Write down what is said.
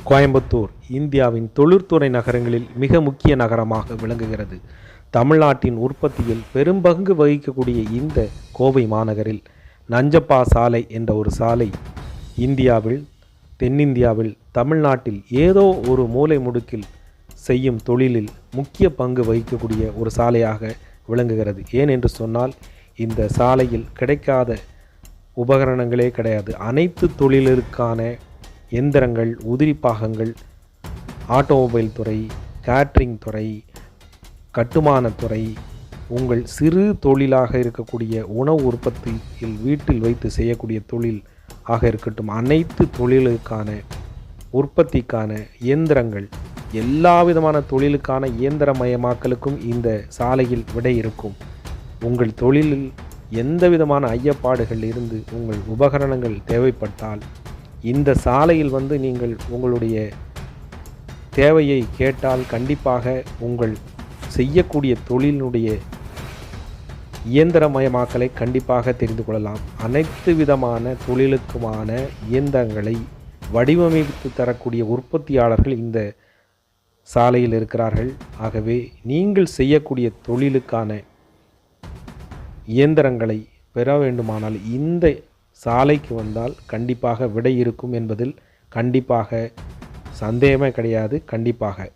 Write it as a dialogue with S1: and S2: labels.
S1: கோயம்புத்தூர் இந்தியாவின் தொழிற்துறை நகரங்களில் மிக முக்கிய நகரமாக விளங்குகிறது. தமிழ்நாட்டின் உற்பத்தியில் பெரும்பங்கு வகிக்கக்கூடிய இந்த கோவை மாநகரில் நஞ்சப்பா சாலை என்ற ஒரு சாலை இந்தியாவில், தென்னிந்தியாவில், தமிழ்நாட்டில் ஏதோ ஒரு மூலை முடுக்கில் செய்யும் தொழிலில் முக்கிய பங்கு வகிக்கக்கூடிய ஒரு சாலையாக விளங்குகிறது. ஏன் என்று சொன்னால், இந்த சாலையில் கிடைக்காத உபகரணங்களே கிடையாது. அனைத்து தொழிலிற்கான எந்திரங்கள், உதிரி பாகங்கள், ஆட்டோமொபைல் துறை, கேட்ரிங் துறை, கட்டுமானத்துறை, உங்கள் சிறு தொழிலாக இருக்கக்கூடிய உணவு உற்பத்தியில் வீட்டில் வைத்து செய்யக்கூடிய தொழில் ஆக இருக்கட்டும், அனைத்து தொழிலுக்கான உற்பத்திக்கான இயந்திரங்கள், எல்லா விதமான தொழிலுக்கான இயந்திரமயமாக்கலுக்கும் இந்த சாலையில் விடை இருக்கும். உங்கள் தொழிலில் எந்த விதமான ஐயப்பாடுகள் இருந்து உங்கள் உபகரணங்கள் தேவைப்பட்டால் இந்த சாலையில் வந்து நீங்கள் உங்களுடைய தேவையை கேட்டால் கண்டிப்பாக உங்கள் செய்யக்கூடிய தொழிலினுடைய இயந்திரமயமாக்கலை கண்டிப்பாக தெரிந்து கொள்ளலாம். அனைத்து விதமான தொழிலுக்குமான இயந்திரங்களை வடிவமைத்து தரக்கூடிய உற்பத்தியாளர்கள் இந்த சாலையில் இருக்கிறார்கள். ஆகவே நீங்கள் செய்யக்கூடிய தொழிலுக்கான இயந்திரங்களை பெற வேண்டுமானால் இந்த சாலைக்கு வந்தால் கண்டிப்பாக விடை இருக்கும் என்பதில் கண்டிப்பாக சந்தேகமே கிடையாது. கண்டிப்பாக